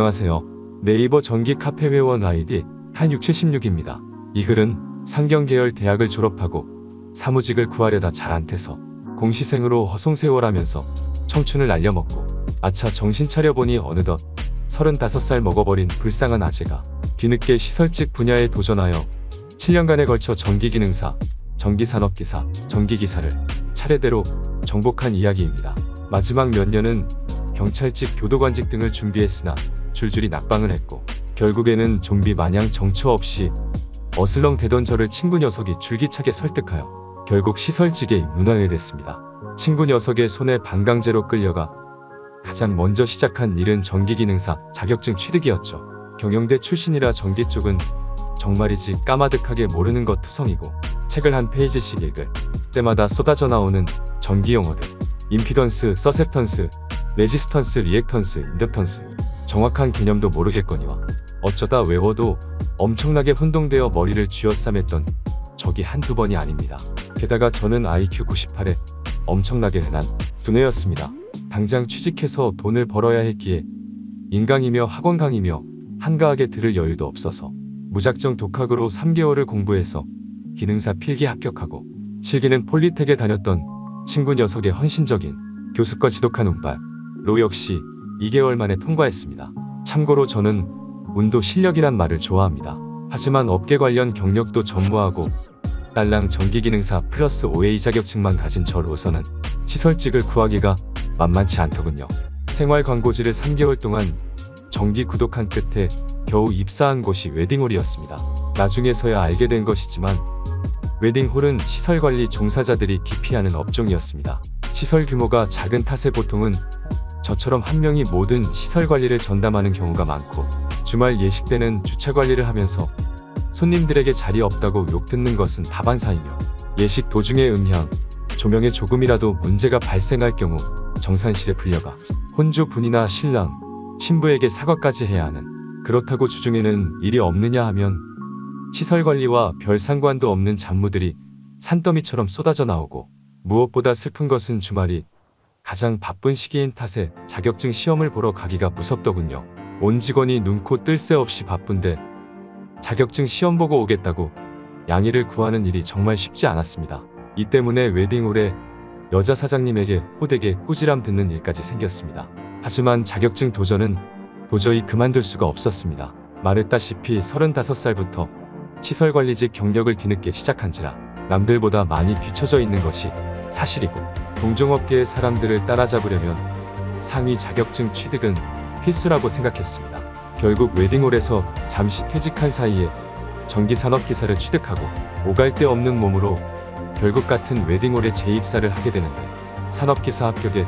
안녕하세요. 네이버 전기 카페 회원 아이디 한676입니다. 이 글은 상경계열 대학을 졸업하고 사무직을 구하려다 잘 안돼서 공시생으로 허송세월하면서 청춘을 날려먹고 아차 정신 차려보니 어느덧 35살 먹어버린 불쌍한 아재가 뒤늦게 시설직 분야에 도전하여 7년간에 걸쳐 전기기능사, 전기산업기사, 전기기사를 차례대로 정복한 이야기입니다. 마지막 몇 년은 경찰직, 교도관직 등을 준비했으나 줄줄이 낙방을 했고 결국에는 좀비 마냥 정처 없이 어슬렁대던 저를 친구 녀석이 줄기차게 설득하여 결국 시설직에 입문하게 됐습니다. 친구 녀석의 손에 반강제로 끌려가 가장 먼저 시작한 일은 전기기능사 자격증 취득이었죠. 경영대 출신이라 전기 쪽은 정말이지 까마득하게 모르는 것 투성이고 책을 한 페이지씩 읽을 때마다 쏟아져 나오는 전기 용어들, 임피던스, 서셉턴스, 레지스턴스, 리액턴스, 인덕턴스 정확한 개념도 모르겠거니와 어쩌다 외워도 엄청나게 혼동되어 머리를 쥐어싸맸던 적이 한두 번이 아닙니다. 게다가 저는 IQ 98에 엄청나게 흔한 두뇌였습니다. 당장 취직해서 돈을 벌어야 했기에 인강이며 학원강이며 한가하게 들을 여유도 없어서 무작정 독학으로 3개월을 공부해서 기능사 필기 합격하고 실기는 폴리텍에 다녔던 친구 녀석의 헌신적인 교습과 지독한 운발로 역시 2개월 만에 통과했습니다. 참고로 저는 운도 실력이란 말을 좋아합니다. 하지만 업계 관련 경력도 전무하고 딸랑 전기기능사 플러스 OA 자격증만 가진 저로서는 시설직을 구하기가 만만치 않더군요. 생활광고지를 3개월 동안 정기 구독한 끝에 겨우 입사한 곳이 웨딩홀이었습니다. 나중에서야 알게 된 것이지만 웨딩홀은 시설관리 종사자들이 기피하는 업종이었습니다. 시설 규모가 작은 탓에 보통은 저처럼 한 명이 모든 시설관리를 전담하는 경우가 많고 주말 예식 때는 주차관리를 하면서 손님들에게 자리 없다고 욕듣는 것은 다반사이며 예식 도중에 음향, 조명에 조금이라도 문제가 발생할 경우 정산실에 불려가 혼주 분이나 신랑, 신부에게 사과까지 해야 하는, 그렇다고 주중에는 일이 없느냐 하면 시설관리와 별 상관도 없는 잡무들이 산더미처럼 쏟아져 나오고 무엇보다 슬픈 것은 주말이 가장 바쁜 시기인 탓에 자격증 시험을 보러 가기가 무섭더군요. 온 직원이 눈코 뜰 새 없이 바쁜데 자격증 시험 보고 오겠다고 양해를 구하는 일이 정말 쉽지 않았습니다. 이 때문에 웨딩홀에 여자 사장님에게 호되게 꾸지람 듣는 일까지 생겼습니다. 하지만 자격증 도전은 도저히 그만둘 수가 없었습니다. 말했다시피 35살부터 시설관리직 경력을 뒤늦게 시작한지라 남들보다 많이 뒤처져 있는 것이 사실이고 동종업계의 사람들을 따라잡으려면 상위 자격증 취득은 필수라고 생각했습니다. 결국 웨딩홀에서 잠시 퇴직한 사이에 전기산업기사를 취득하고 오갈 데 없는 몸으로 결국 같은 웨딩홀에 재입사를 하게 되는데 산업기사 합격에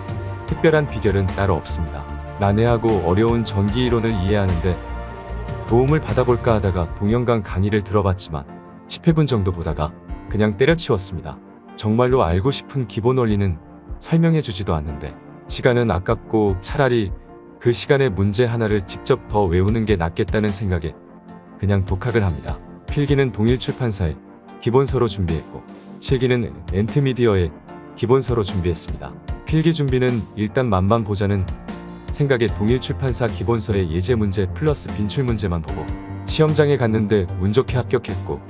특별한 비결은 따로 없습니다. 난해하고 어려운 전기 이론을 이해하는데 도움을 받아볼까 하다가 동영강 강의를 들어봤지만 10회분 정도 보다가 그냥 때려치웠습니다. 정말로 알고 싶은 기본 원리는 설명해주지도 않는데 시간은 아깝고 차라리 그 시간에 문제 하나를 직접 더 외우는 게 낫겠다는 생각에 그냥 독학을 합니다. 필기는 동일출판사에 기본서로 준비했고 실기는 엔트미디어에 기본서로 준비했습니다. 필기 준비는 일단 맛만 보자는 생각에 동일출판사 기본서의 예제 문제 플러스 빈출 문제만 보고 시험장에 갔는데 운 좋게 합격했고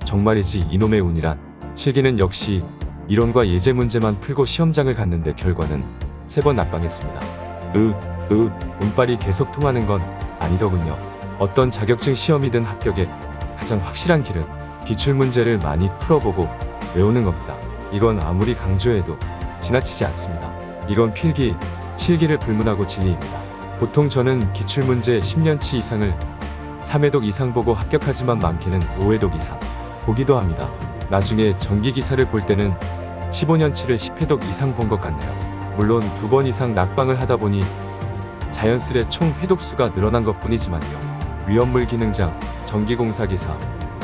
정말이지 이놈의 운이란. 실기는 역시 이론과 예제 문제만 풀고 시험장을 갔는데 결과는 3번 낙방했습니다. 운빨이 계속 통하는 건 아니더군요. 어떤 자격증 시험이든 합격에 가장 확실한 길은 기출문제를 많이 풀어보고 외우는 겁니다. 이건 아무리 강조해도 지나치지 않습니다. 이건 필기, 실기를 불문하고 진리입니다. 보통 저는 기출문제 10년치 이상을 3회독 이상 보고 합격하지만 많게는 5회독 이상 보기도 합니다. 나중에 전기기사를 볼 때는 15년치를 10회독 이상 본 것 같네요. 물론 2번 이상 낙방을 하다 보니 자연스레 총 회독수가 늘어난 것 뿐이지만요. 위험물 기능장, 전기공사기사,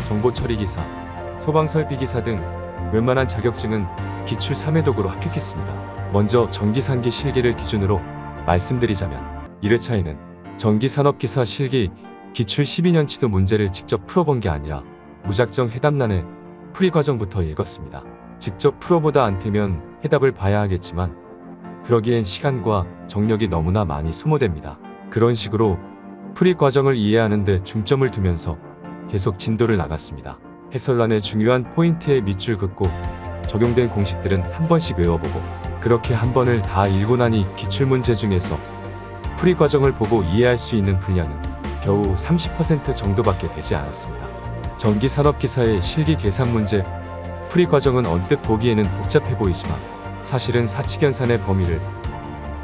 정보처리기사, 소방설비기사 등 웬만한 자격증은 기출 3회독으로 합격했습니다. 먼저 전기산기 실기를 기준으로 말씀드리자면 1회차에는 전기산업기사 실기 기출 12년치도 문제를 직접 풀어본 게 아니라 무작정 해답란에 풀이 과정부터 읽었습니다. 직접 풀어보다 안 되면 해답을 봐야 하겠지만 그러기엔 시간과 정력이 너무나 많이 소모됩니다. 그런 식으로 풀이 과정을 이해하는데 중점을 두면서 계속 진도를 나갔습니다. 해설란의 중요한 포인트에 밑줄 긋고 적용된 공식들은 한 번씩 외워보고 그렇게 한 번을 다 읽고 나니 기출문제 중에서 풀이 과정을 보고 이해할 수 있는 분량은 겨우 30% 정도밖에 되지 않았습니다. 전기산업기사의 실기 계산 문제 풀이 과정은 언뜻 보기에는 복잡해 보이지만 사실은 사칙연산의 범위를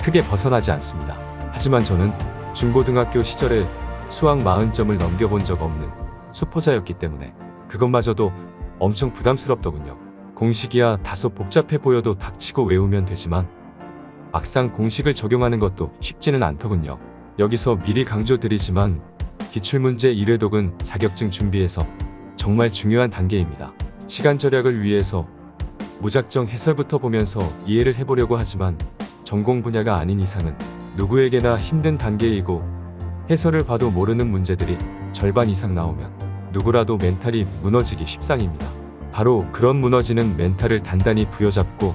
크게 벗어나지 않습니다. 하지만 저는 중고등학교 시절에 수학 40점을 넘겨본 적 없는 수포자였기 때문에 그것마저도 엄청 부담스럽더군요. 공식이야 다소 복잡해 보여도 닥치고 외우면 되지만 막상 공식을 적용하는 것도 쉽지는 않더군요. 여기서 미리 강조드리지만 기출문제 1회독은 자격증 준비에서 정말 중요한 단계입니다. 시간 절약을 위해서 무작정 해설부터 보면서 이해를 해보려고 하지만 전공 분야가 아닌 이상은 누구에게나 힘든 단계이고 해설을 봐도 모르는 문제들이 절반 이상 나오면 누구라도 멘탈이 무너지기 십상입니다. 바로 그런 무너지는 멘탈을 단단히 부여잡고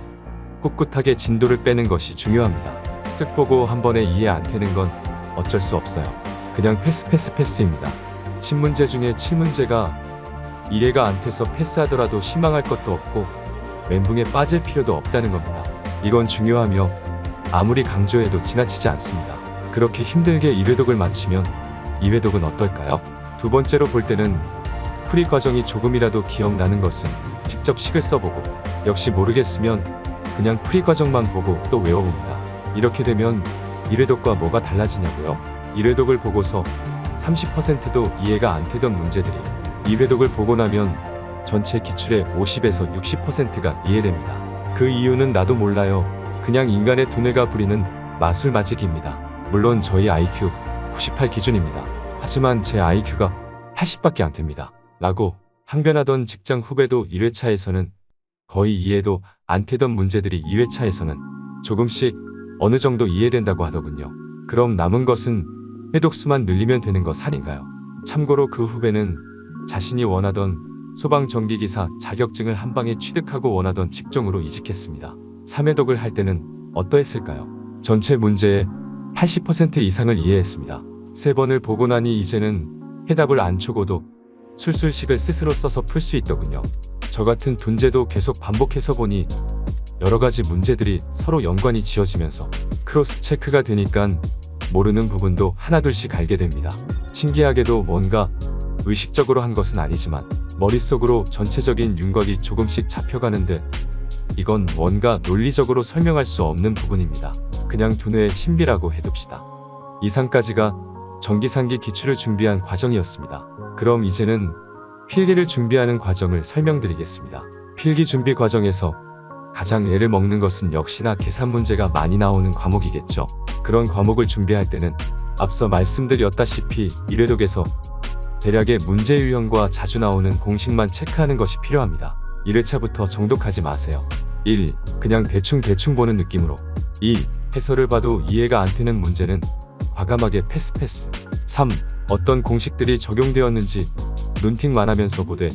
꿋꿋하게 진도를 빼는 것이 중요합니다. 쓱 보고 한 번에 이해 안 되는 건 어쩔 수 없어요. 그냥 패스입니다. 10문제 중에 7문제가 이해가 안 돼서 패스하더라도 실망할 것도 없고 멘붕에 빠질 필요도 없다는 겁니다. 이건 중요하며 아무리 강조해도 지나치지 않습니다. 그렇게 힘들게 1회독을 마치면 2회독은 어떨까요? 두 번째로 볼 때는 풀이 과정이 조금이라도 기억나는 것은 직접 식을 써보고 역시 모르겠으면 그냥 풀이 과정만 보고 또 외워봅니다. 이렇게 되면 1회독과 뭐가 달라지냐고요? 1회독을 보고서 30%도 이해가 안 되던 문제들이 2회독을 보고 나면 전체 기출의 50에서 60%가 이해됩니다. 그 이유는 나도 몰라요. 그냥 인간의 두뇌가 부리는 마술마직입니다. 물론 저희 IQ 98 기준입니다. 하지만 제 IQ가 80밖에 안 됩니다. 라고 항변하던 직장 후배도 1회차에서는 거의 이해도 안 되던 문제들이 2회차에서는 조금씩 어느 정도 이해된다고 하더군요. 그럼 남은 것은 회독수만 늘리면 되는 것 아닌가요? 참고로 그 후배는 자신이 원하던 소방전기기사 자격증을 한 방에 취득하고 원하던 직종으로 이직했습니다. 3회독을 할 때는 어떠했을까요? 전체 문제의 80% 이상을 이해했습니다. 3번을 보고 나니 이제는 해답을 안 초고도 술술식을 스스로 써서 풀 수 있더군요. 저 같은 둔재도 계속 반복해서 보니 여러가지 문제들이 서로 연관이 지어지면서 크로스 체크가 되니깐 모르는 부분도 하나둘씩 알게 됩니다. 신기하게도 뭔가 의식적으로 한 것은 아니지만 머릿속으로 전체적인 윤곽이 조금씩 잡혀가는데 이건 뭔가 논리적으로 설명할 수 없는 부분입니다. 그냥 두뇌의 신비라고 해둡시다. 이상까지가 전기상기 기출을 준비한 과정이었습니다. 그럼 이제는 필기를 준비하는 과정을 설명드리겠습니다. 필기 준비 과정에서 가장 애를 먹는 것은 역시나 계산 문제가 많이 나오는 과목이겠죠. 그런 과목을 준비할 때는 앞서 말씀드렸다시피 1회독에서 대략의 문제 유형과 자주 나오는 공식만 체크하는 것이 필요합니다. 1회차부터 정독하지 마세요. 1. 그냥 대충 보는 느낌으로. 2. 해설을 봐도 이해가 안 되는 문제는 과감하게 패스. 3. 어떤 공식들이 적용되었는지 눈팅만 하면서 보되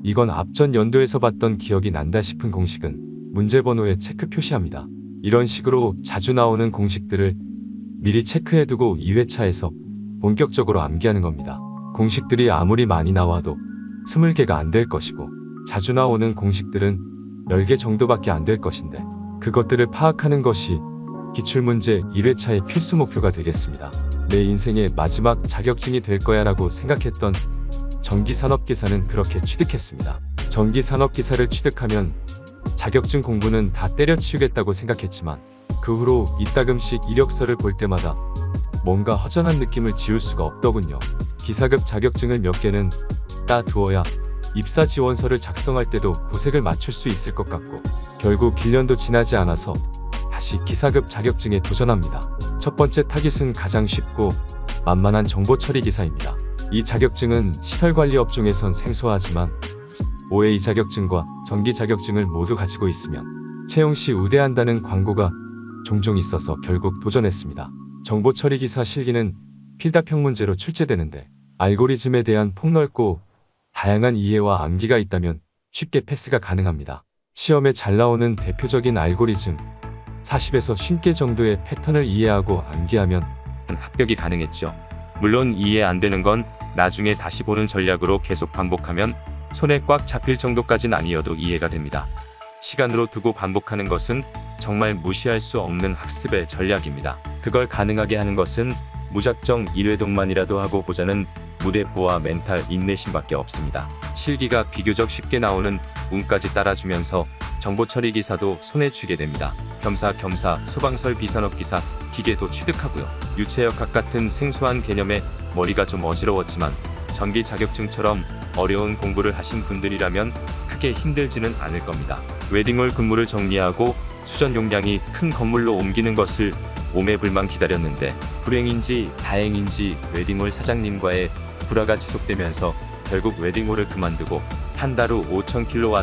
이건 앞전 연도에서 봤던 기억이 난다 싶은 공식은 문제 번호에 체크 표시합니다. 이런 식으로 자주 나오는 공식들을 미리 체크해두고 2회차에서 본격적으로 암기하는 겁니다. 공식들이 아무리 많이 나와도 20개가 안 될 것이고 자주 나오는 공식들은 10개 정도밖에 안 될 것인데 그것들을 파악하는 것이 기출문제 1회차의 필수 목표가 되겠습니다. 내 인생의 마지막 자격증이 될 거야 라고 생각했던 전기산업기사는 그렇게 취득했습니다. 전기산업기사를 취득하면 자격증 공부는 다 때려치우겠다고 생각했지만 그 후로 이따금씩 이력서를 볼 때마다 뭔가 허전한 느낌을 지울 수가 없더군요. 기사급 자격증을 몇 개는 따두어야 입사 지원서를 작성할 때도 고색을 맞출 수 있을 것 같고 결국 1년도 지나지 않아서 다시 기사급 자격증에 도전합니다. 첫 번째 타깃은 가장 쉽고 만만한 정보처리 기사입니다. 이 자격증은 시설관리 업종에선 생소하지만 OA 자격증과 전기 자격증을 모두 가지고 있으면 채용 시 우대한다는 광고가 종종 있어서 결국 도전했습니다. 정보처리 기사 실기는 필답형 문제로 출제되는데 알고리즘에 대한 폭넓고 다양한 이해와 암기가 있다면 쉽게 패스가 가능합니다. 시험에 잘 나오는 대표적인 알고리즘 40에서 50개 정도의 패턴을 이해하고 암기하면 합격이 가능했죠. 물론 이해 안 되는 건 나중에 다시 보는 전략으로 계속 반복하면 손에 꽉 잡힐 정도까진 아니어도 이해가 됩니다. 시간으로 두고 반복하는 것은 정말 무시할 수 없는 학습의 전략입니다. 그걸 가능하게 하는 것은 무작정 1회독만이라도 하고 보자는 무대포와 멘탈 인내심밖에 없습니다. 실기가 비교적 쉽게 나오는 운까지 따라주면서 정보 처리 기사도 손에 쥐게 됩니다. 겸사겸사 소방설 비산업 기사, 기계도 취득하고요. 유체역학 같은 생소한 개념에 머리가 좀 어지러웠지만 전기 자격증처럼 어려운 공부를 하신 분들이라면 크게 힘들지는 않을 겁니다. 웨딩홀 근무를 정리하고 수전 용량이 큰 건물로 옮기는 것을 오매불망 기다렸는데 불행인지 다행인지 웨딩홀 사장님과의 불화가 지속되면서 결국 웨딩홀을 그만두고 한 달 후 5,000kW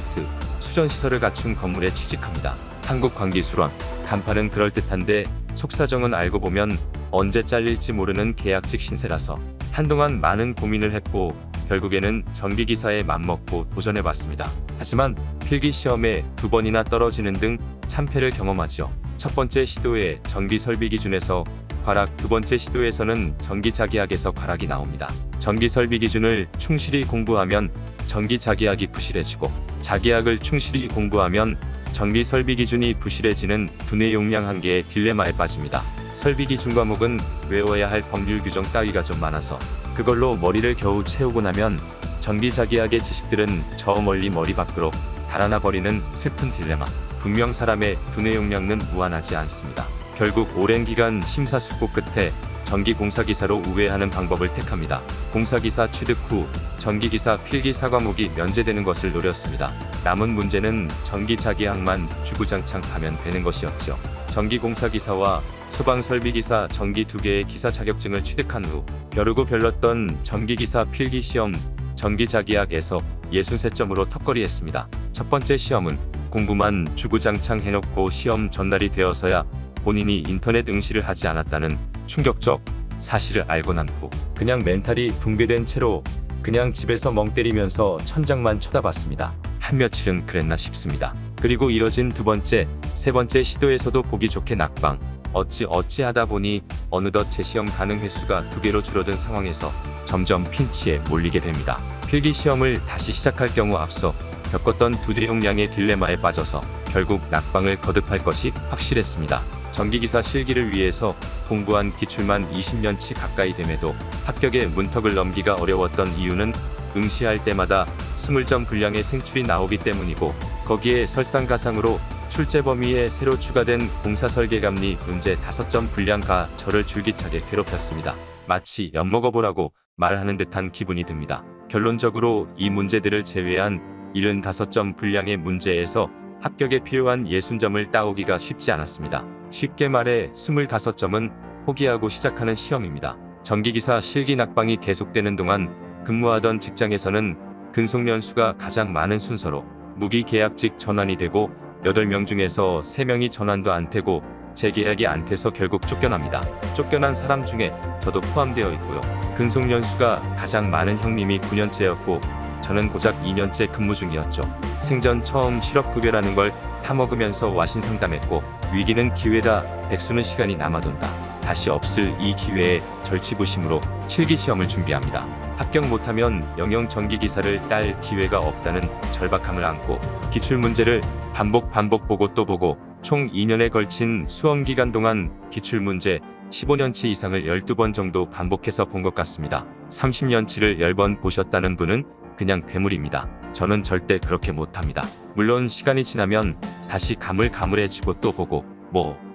수전시설을 갖춘 건물에 취직합니다. 한국광기술원, 간판은 그럴듯한데 속사정은 알고 보면 언제 잘릴지 모르는 계약직 신세라서 한동안 많은 고민을 했고 결국에는 전기기사에 맘먹고 도전해봤습니다. 하지만 필기시험에 2번이나 떨어지는 등 참패를 경험하죠. 첫 번째 시도에 전기설비 기준에서 과락, 두 번째 시도에서는 전기자기학에서 과락이 나옵니다. 전기설비 기준을 충실히 공부하면 전기자기학이 부실해지고 자기학을 충실히 공부하면 전기설비 기준이 부실해지는 두뇌 용량 한계의 딜레마에 빠집니다. 설비 기준 과목은 외워야 할 법률 규정 따위가 좀 많아서 그걸로 머리를 겨우 채우고 나면 전기자기학의 지식들은 저 멀리 머리 밖으로 달아나 버리는 슬픈 딜레마. 분명 사람의 두뇌 용량은 무한하지 않습니다. 결국 오랜 기간 심사숙고 끝에 전기공사기사로 우회하는 방법을 택합니다. 공사기사 취득 후 전기기사 필기 4과목이 면제되는 것을 노렸습니다. 남은 문제는 전기자기학만 주구장창 가면 되는 것이었죠. 전기공사기사와 소방설비기사 전기 2개의 기사 자격증을 취득한 후 벼르고 별렀던 전기기사 필기시험 전기자기학에서 63점으로 턱걸이했습니다. 첫 번째 시험은 공부만 주구장창 해놓고 시험 전날이 되어서야 본인이 인터넷 응시를 하지 않았다는 충격적 사실을 알고 난 후 그냥 멘탈이 붕괴된 채로 그냥 집에서 멍 때리면서 천장만 쳐다봤습니다. 한 며칠은 그랬나 싶습니다. 그리고 이뤄진 두 번째, 세 번째 시도에서도 보기 좋게 낙방. 어찌 하다 보니 어느덧 재시험 가능 횟수가 2개로 줄어든 상황에서 점점 핀치에 몰리게 됩니다. 필기시험을 다시 시작할 경우 앞서 겪었던 두뇌 용량의 딜레마에 빠져서 결국 낙방을 거듭할 것이 확실했습니다. 전기기사 실기를 위해서 공부한 기출만 20년치 가까이 됨에도 합격의 문턱을 넘기가 어려웠던 이유는 응시할 때마다 20점 분량의 생출이 나오기 때문이고 거기에 설상가상으로 출제 범위에 새로 추가된 공사설계감리 문제 5점 분량가 저를 줄기차게 괴롭혔습니다. 마치 엿먹어보라고 말하는 듯한 기분이 듭니다. 결론적으로 이 문제들을 제외한 75점 분량의 문제에서 합격에 필요한 60점을 따오기가 쉽지 않았습니다. 쉽게 말해 25점은 포기하고 시작하는 시험입니다. 전기기사 실기 낙방이 계속되는 동안 근무하던 직장에서는 근속연수가 가장 많은 순서로 무기계약직 전환이 되고 8명 중에서 3명이 전환도 안 되고 재계약이 안 돼서 결국 쫓겨납니다. 쫓겨난 사람 중에 저도 포함되어 있고요. 근속연수가 가장 많은 형님이 9년째였고 저는 고작 2년째 근무 중이었죠. 생전 처음 실업급여라는 걸 타먹으면서 와신 상담했고 위기는 기회다, 백수는 시간이 남아돈다. 다시 없을 이 기회에 절치부심으로 실기시험을 준비합니다. 합격 못하면 영영 전기기사를 딸 기회가 없다는 절박함을 안고 기출문제를 반복 보고 또 보고 총 2년에 걸친 수험기간 동안 기출문제 15년치 이상을 12번 정도 반복해서 본 것 같습니다. 30년치를 10번 보셨다는 분은 그냥 괴물입니다. 저는 절대 그렇게 못합니다. 물론 시간이 지나면 다시 가물가물해지고 또 보고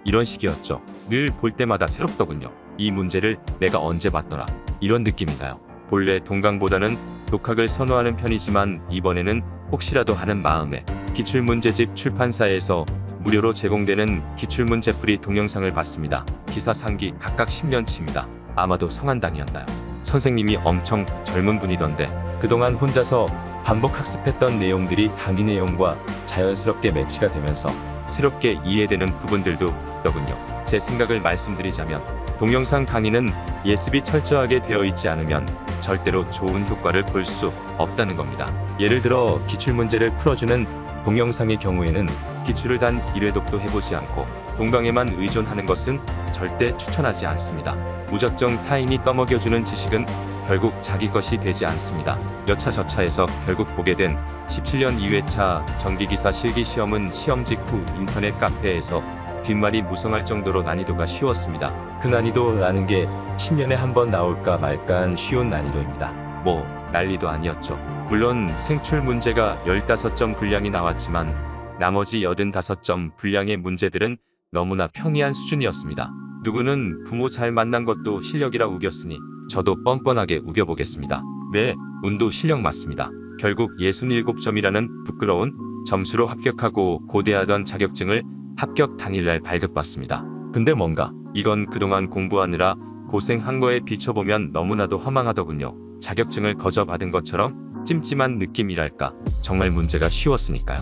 이런 식이었죠. 늘 볼 때마다 새롭더군요. 이 문제를 내가 언제 봤더라. 이런 느낌인가요? 본래 동강보다는 독학을 선호하는 편이지만 이번에는 혹시라도 하는 마음에 기출문제집 출판사에서 무료로 제공되는 기출문제풀이 동영상을 봤습니다. 기사 상기 각각 10년치입니다. 아마도 성한당이었나요? 선생님이 엄청 젊은 분이던데 그동안 혼자서 반복 학습했던 내용들이 강의 내용과 자연스럽게 매치가 되면서 새롭게 이해되는 부분들도 있더군요. 제 생각을 말씀드리자면 동영상 강의는 예습이 철저하게 되어 있지 않으면 절대로 좋은 효과를 볼 수 없다는 겁니다. 예를 들어 기출문제를 풀어주는 동영상의 경우에는 기출을 단 1회독도 해보지 않고 동강에만 의존하는 것은 절대 추천하지 않습니다. 무작정 타인이 떠먹여주는 지식은 결국 자기 것이 되지 않습니다. 여차저차해서 결국 보게 된 17년 2회차 전기기사 실기시험은 시험 직후 인터넷 카페에서 뒷말이 무성할 정도로 난이도가 쉬웠습니다. 그 난이도라는 게 10년에 한 번 나올까 말까한 쉬운 난이도입니다. 뭐 난리도 아니었죠. 물론 생출 문제가 15점 분량이 나왔지만 나머지 85점 분량의 문제들은 너무나 평이한 수준이었습니다. 누구는 부모 잘 만난 것도 실력이라 우겼으니 저도 뻔뻔하게 우겨보겠습니다. 네, 운도 실력 맞습니다. 결국 67점이라는 부끄러운 점수로 합격하고 고대하던 자격증을 합격 당일날 발급받습니다. 근데 뭔가 이건 그동안 공부하느라 고생한 거에 비춰보면 너무나도 허망하더군요. 자격증을 거저 받은 것처럼 찜찜한 느낌이랄까. 정말 문제가 쉬웠으니까요.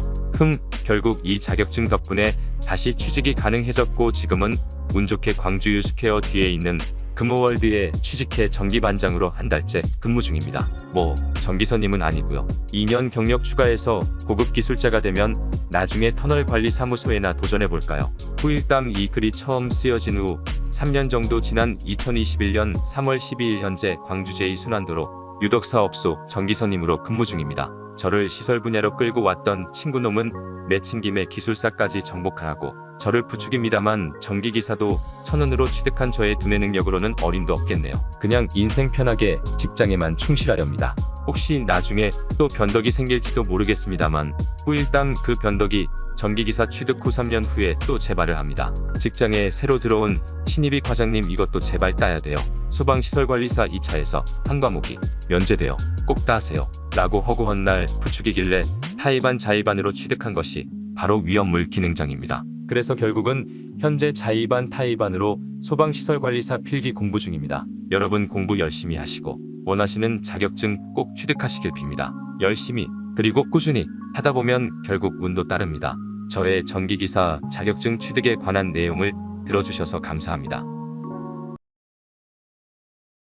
결국 이 자격증 덕분에 다시 취직이 가능해졌고 지금은 운 좋게 광주 유스케어 뒤에 있는 금호월드에 취직해 전기반장으로 한 달째 근무 중입니다. 뭐 전기선임은 아니고요. 2년 경력 추가해서 고급 기술자가 되면 나중에 터널관리사무소에나 도전해볼까요? 후일담 이 글이 처음 쓰여진 후 3년 정도 지난 2021년 3월 12일 현재 광주 제2순환도로 유덕사업소 전기선임으로 근무 중입니다. 저를 시설 분야로 끌고 왔던 친구놈은 내친 김에 기술사까지 정복하라고 저를 부추깁니다만 전기기사도 천운으로 취득한 저의 두뇌 능력으로는 어림도 없겠네요. 그냥 인생 편하게 직장에만 충실하렵니다. 혹시 나중에 또 변덕이 생길지도 모르겠습니다만 후일담 그 변덕이 전기기사 취득 후 3년 후에 또 재발을 합니다. 직장에 새로 들어온 신입이 과장님 이것도 제발 따야 돼요. 소방시설관리사 2차에서 한 과목이 면제돼요. 꼭 따세요. 라고 허구한 날 부추기길래 타이반 자의반으로 취득한 것이 바로 위험물 기능장입니다. 그래서 결국은 현재 자의반 타의반으로 소방시설관리사 필기 공부 중입니다. 여러분 공부 열심히 하시고 원하시는 자격증 꼭 취득하시길 빕니다. 열심히 그리고 꾸준히 하다 보면 결국 운도 따릅니다. 저의 전기기사 자격증 취득에 관한 내용을 들어주셔서 감사합니다.